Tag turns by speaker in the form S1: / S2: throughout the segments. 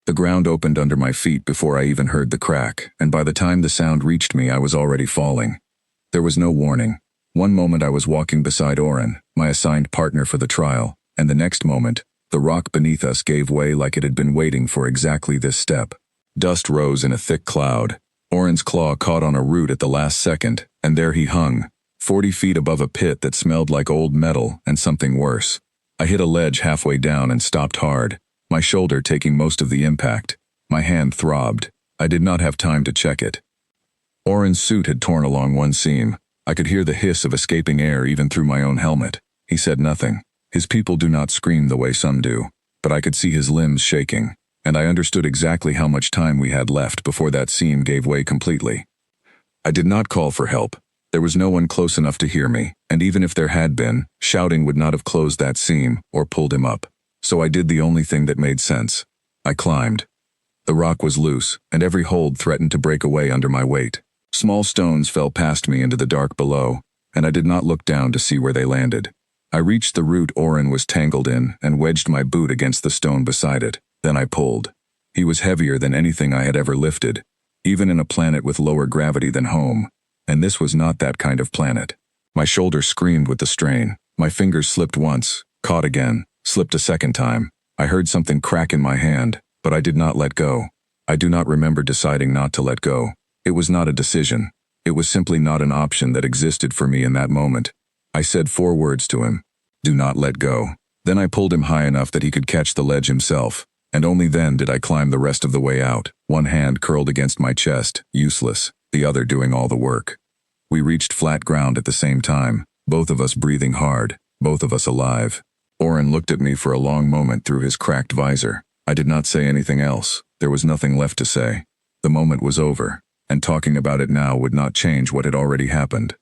S1: The ground opened under my feet before I even heard the crack, and by the time the sound reached me, I was already falling. There was no warning. One moment I was walking beside Oren, my assigned partner for the trial, and the next moment, the rock beneath us gave way like it had been waiting for exactly this step. Dust rose in a thick cloud. Oren's claw caught on a root at the last second, and there he hung, 40 feet above a pit that smelled like old metal and something worse. I hit a ledge halfway down and stopped hard, my shoulder taking most of the impact. My hand throbbed. I did not have time to check it. Oren's suit had torn along one seam. I could hear the hiss of escaping air even through my own helmet. He said nothing. His people do not scream the way some do, but I could see his limbs shaking, and I understood exactly how much time we had left before that seam gave way completely. I did not call for help. There was no one close enough to hear me, and even if there had been, shouting would not have closed that seam or pulled him up. So I did the only thing that made sense. I climbed. The rock was loose, and every hold threatened to break away under my weight. Small stones fell past me into the dark below, and I did not look down to see where they landed. I reached the root Oren was tangled in and wedged my boot against the stone beside it. Then I pulled. He was heavier than anything I had ever lifted, even in a planet with lower gravity than home, and this was not that kind of planet. My shoulder screamed with the strain. My fingers slipped once, caught again, slipped a second time. I heard something crack in my hand, but I did not let go. I do not remember deciding not to let go. It was not a decision. It was simply not an option that existed for me in that moment. I said 4 words to him. Do not let go. Then I pulled him high enough that he could catch the ledge himself, and only then did I climb the rest of the way out, one hand curled against my chest, useless, the other doing all the work. We reached flat ground at the same time, both of us breathing hard, both of us alive. Oren looked at me for a long moment through his cracked visor. I did not say anything else. There was nothing left to say. The moment was over, and talking about it now would not change what had already happened.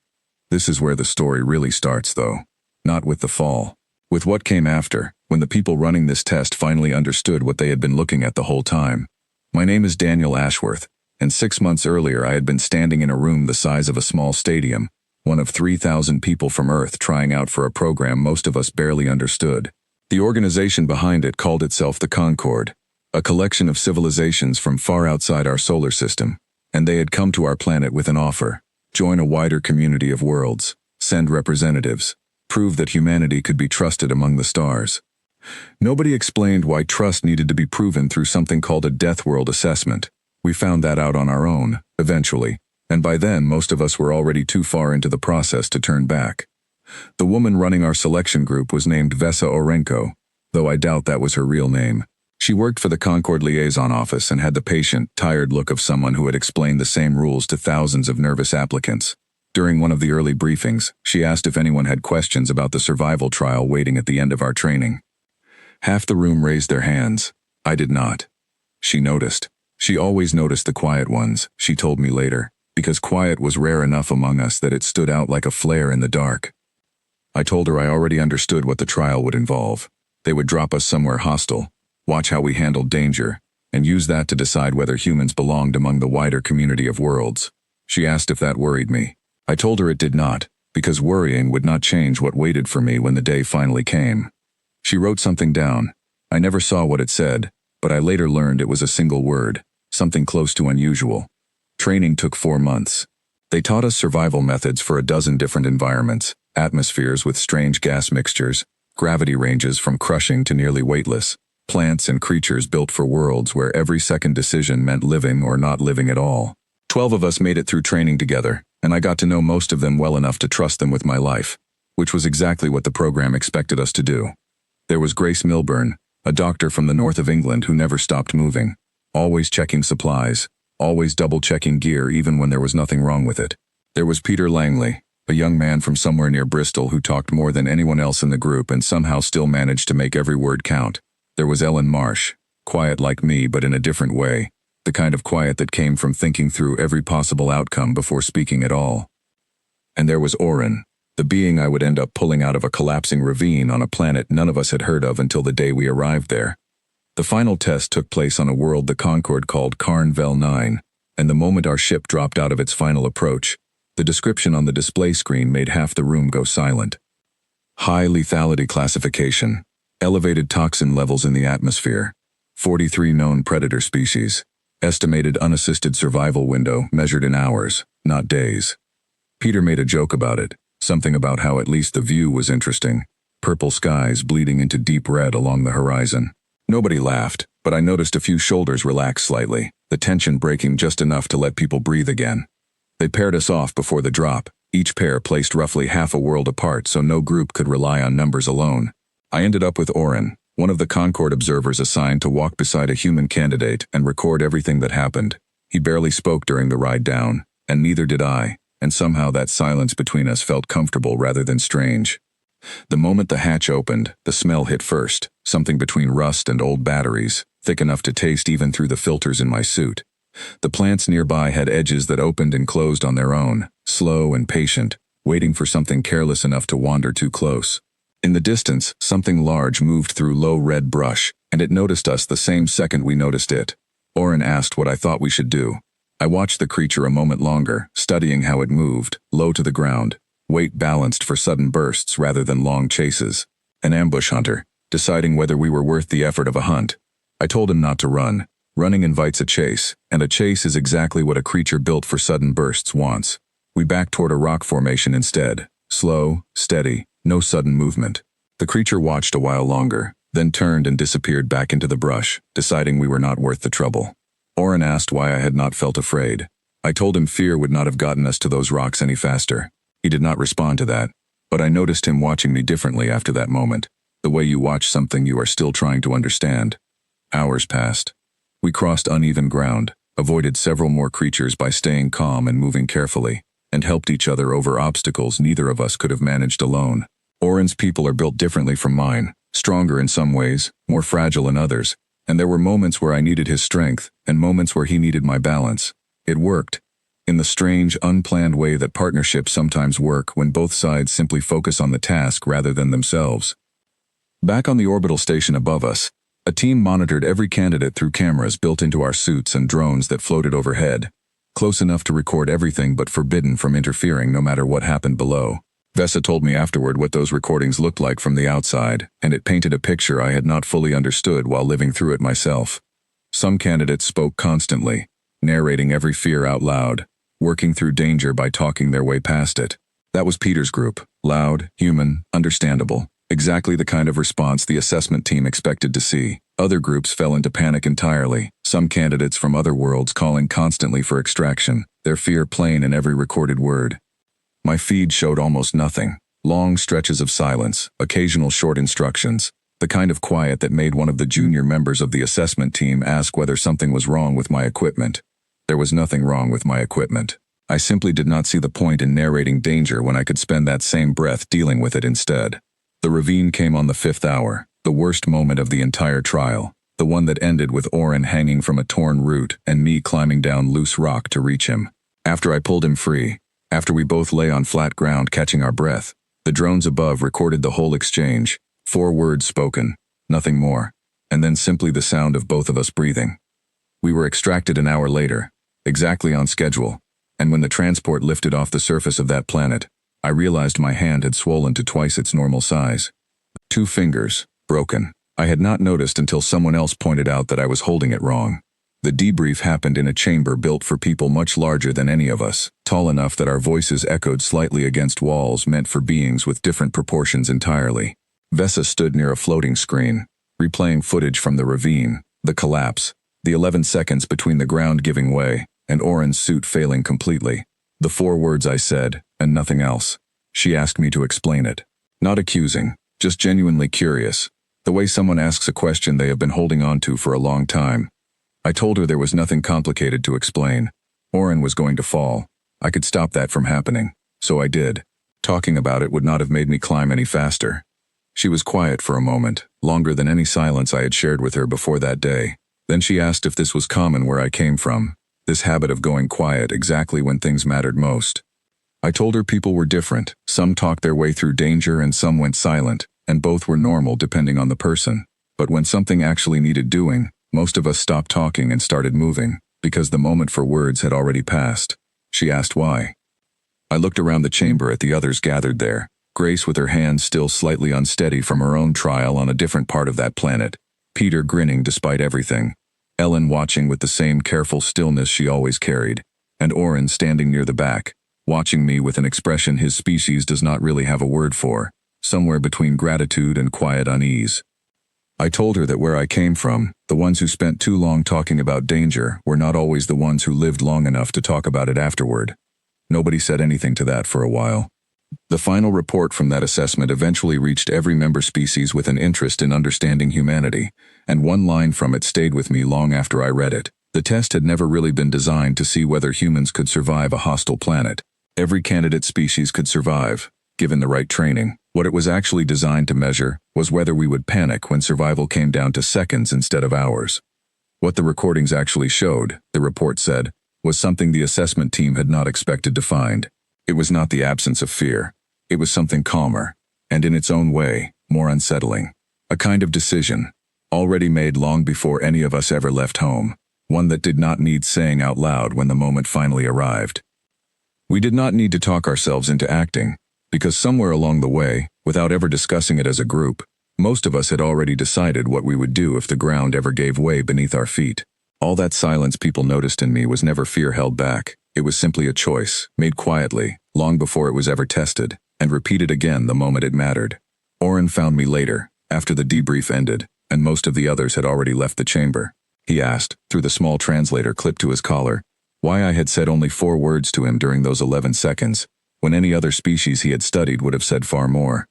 S1: This is where the story really starts, though. Not with the fall. With what came after, when the people running this test finally understood what they had been looking at the whole time. My name is Daniel Ashworth, and 6 months earlier I had been standing in a room the size of a small stadium, one of 3,000 people from Earth trying out for a program most of us barely understood. The organization behind it called itself the Concord, a collection of civilizations from far outside our solar system, and they had come to our planet with an offer. Join a wider community of worlds, send representatives, prove that humanity could be trusted among the stars. Nobody explained why trust needed to be proven through something called a Deathworld assessment. We found that out on our own, eventually, and by then most of us were already too far into the process to turn back. The woman running our selection group was named Vesa Orenko, though I doubt that was her real name. She worked for the Concord Liaison Office and had the patient, tired look of someone who had explained the same rules to thousands of nervous applicants. During one of the early briefings, she asked if anyone had questions about the survival trial waiting at the end of our training. Half the room raised their hands. I did not. She noticed. She always noticed the quiet ones, she told me later, because quiet was rare enough among us that it stood out like a flare in the dark. I told her I already understood what the trial would involve. They would drop us somewhere hostile, watch how we handled danger, and use that to decide whether humans belonged among the wider community of worlds. She asked if that worried me. I told her it did not, because worrying would not change what waited for me when the day finally came. She wrote something down. I never saw what it said, but I later learned it was a single word, something close to unusual. Training took 4 months. They taught us survival methods for a dozen different environments, atmospheres with strange gas mixtures, gravity ranges from crushing to nearly weightless, plants and creatures built for worlds where every second decision meant living or not living at all. 12 of us made it through training together, and I got to know most of them well enough to trust them with my life, which was exactly what the program expected us to do. There was Grace Milburn, a doctor from the north of England who never stopped moving, always checking supplies, always double-checking gear even when there was nothing wrong with it. There was Peter Langley, a young man from somewhere near Bristol who talked more than anyone else in the group and somehow still managed to make every word count. There was Ellen Marsh, quiet like me but in a different way, the kind of quiet that came from thinking through every possible outcome before speaking at all. And there was Oren, the being I would end up pulling out of a collapsing ravine on a planet none of us had heard of until the day we arrived there. The final test took place on a world the Concord called Carnvel 9, and the moment our ship dropped out of its final approach, the description on the display screen made half the room go silent. High lethality classification, elevated toxin levels in the atmosphere, 43 known predator species. Estimated unassisted survival window measured in hours, not days. Peter made a joke about it, something about how at least the view was interesting. Purple skies bleeding into deep red along the horizon. Nobody laughed, but I noticed a few shoulders relax slightly, the tension breaking just enough to let people breathe again. They paired us off before the drop, each pair placed roughly half a world apart so no group could rely on numbers alone. I ended up with Oren, one of the Concord observers assigned to walk beside a human candidate and record everything that happened. He barely spoke during the ride down, and neither did I, and somehow that silence between us felt comfortable rather than strange. The moment the hatch opened, the smell hit first, something between rust and old batteries, thick enough to taste even through the filters in my suit. The plants nearby had edges that opened and closed on their own, slow and patient, waiting for something careless enough to wander too close. In the distance, something large moved through low red brush, and it noticed us the same second we noticed it. Oren asked what I thought we should do. I watched the creature a moment longer, studying how it moved, low to the ground, weight balanced for sudden bursts rather than long chases. An ambush hunter, deciding whether we were worth the effort of a hunt. I told him not to run. Running invites a chase, and a chase is exactly what a creature built for sudden bursts wants. We backed toward a rock formation instead. Slow, steady, no sudden movement. The creature watched a while longer, then turned and disappeared back into the brush, deciding we were not worth the trouble. Oren asked why I had not felt afraid. I told him fear would not have gotten us to those rocks any faster. He did not respond to that, but I noticed him watching me differently after that moment, the way you watch something you are still trying to understand. Hours passed. We crossed uneven ground, avoided several more creatures by staying calm and moving carefully, and helped each other over obstacles neither of us could have managed alone. Oren's people are built differently from mine, stronger in some ways, more fragile in others, and there were moments where I needed his strength, and moments where he needed my balance. It worked. In the strange, unplanned way that partnerships sometimes work when both sides simply focus on the task rather than themselves. Back on the orbital station above us, a team monitored every candidate through cameras built into our suits and drones that floated overhead, close enough to record everything but forbidden from interfering no matter what happened below. Vesa told me afterward what those recordings looked like from the outside, and it painted a picture I had not fully understood while living through it myself. Some candidates spoke constantly, narrating every fear out loud, working through danger by talking their way past it. That was Peter's group, loud, human, understandable, exactly the kind of response the assessment team expected to see. Other groups fell into panic entirely, some candidates from other worlds calling constantly for extraction, their fear plain in every recorded word. My feed showed almost nothing. Long stretches of silence, occasional short instructions, the kind of quiet that made one of the junior members of the assessment team ask whether something was wrong with my equipment. There was nothing wrong with my equipment. I simply did not see the point in narrating danger when I could spend that same breath dealing with it instead. The ravine came on the 5th hour, the worst moment of the entire trial, the one that ended with Oren hanging from a torn root and me climbing down loose rock to reach him. After I pulled him free, after we both lay on flat ground catching our breath, the drones above recorded the whole exchange, 4 words spoken, nothing more, and then simply the sound of both of us breathing. We were extracted an hour later, exactly on schedule, and when the transport lifted off the surface of that planet, I realized my hand had swollen to twice its normal size. 2 fingers, broken. I had not noticed until someone else pointed out that I was holding it wrong. The debrief happened in a chamber built for people much larger than any of us, tall enough that our voices echoed slightly against walls meant for beings with different proportions entirely. Vesa stood near a floating screen, replaying footage from the ravine, the collapse, the 11 seconds between the ground giving way, and Oren's suit failing completely. The 4 words I said, and nothing else. She asked me to explain it. Not accusing, just genuinely curious, the way someone asks a question they have been holding on to for a long time. I told her there was nothing complicated to explain. Oren was going to fall. I could stop that from happening, so I did. Talking about it would not have made me climb any faster. She was quiet for a moment, longer than any silence I had shared with her before that day. Then she asked if this was common where I came from, this habit of going quiet exactly when things mattered most. I told her people were different. Some talked their way through danger and some went silent, and both were normal depending on the person. But when something actually needed doing, most of us stopped talking and started moving, because the moment for words had already passed. She asked why. I looked around the chamber at the others gathered there, Grace with her hands still slightly unsteady from her own trial on a different part of that planet, Peter grinning despite everything, Ellen watching with the same careful stillness she always carried, and Oren standing near the back, watching me with an expression his species does not really have a word for, somewhere between gratitude and quiet unease. I told her that where I came from, the ones who spent too long talking about danger were not always the ones who lived long enough to talk about it afterward. Nobody said anything to that for a while. The final report from that assessment eventually reached every member species with an interest in understanding humanity, and one line from it stayed with me long after I read it. The test had never really been designed to see whether humans could survive a hostile planet. Every candidate species could survive, given the right training. What it was actually designed to measure was whether we would panic when survival came down to seconds instead of hours. What the recordings actually showed, the report said, was something the assessment team had not expected to find. It was not the absence of fear. It was something calmer, and in its own way, more unsettling. A kind of decision, already made long before any of us ever left home, one that did not need saying out loud when the moment finally arrived. We did not need to talk ourselves into acting, because somewhere along the way, without ever discussing it as a group, most of us had already decided what we would do if the ground ever gave way beneath our feet. All that silence people noticed in me was never fear held back. It was simply a choice, made quietly, long before it was ever tested, and repeated again the moment it mattered. Oren found me later, after the debrief ended, and most of the others had already left the chamber. He asked, through the small translator clipped to his collar, why I had said only 4 words to him during those 11 seconds, when any other species he had studied would have said far more.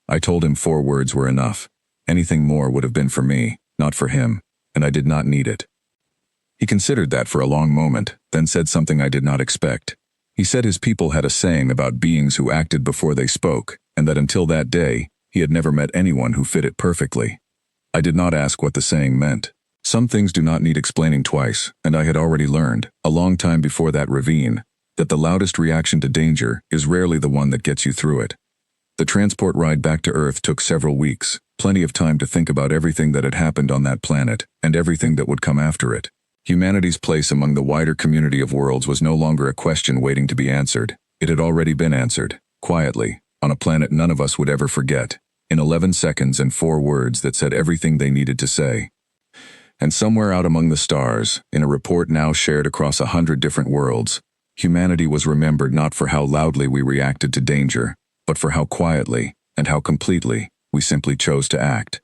S1: I told him 4 words were enough. Anything more would have been for me, not for him, and I did not need it. He considered that for a long moment, then said something I did not expect. He said his people had a saying about beings who acted before they spoke, and that until that day, he had never met anyone who fit it perfectly. I did not ask what the saying meant. Some things do not need explaining twice, and I had already learned, a long time before that ravine, that the loudest reaction to danger is rarely the one that gets you through it. The transport ride back to Earth took several weeks, plenty of time to think about everything that had happened on that planet, and everything that would come after it. Humanity's place among the wider community of worlds was no longer a question waiting to be answered. It had already been answered, quietly, on a planet none of us would ever forget, in 11 seconds and 4 words that said everything they needed to say. And somewhere out among the stars, in a report now shared across 100 different worlds, humanity was remembered not for how loudly we reacted to danger, but for how quietly, and how completely, we simply chose to act.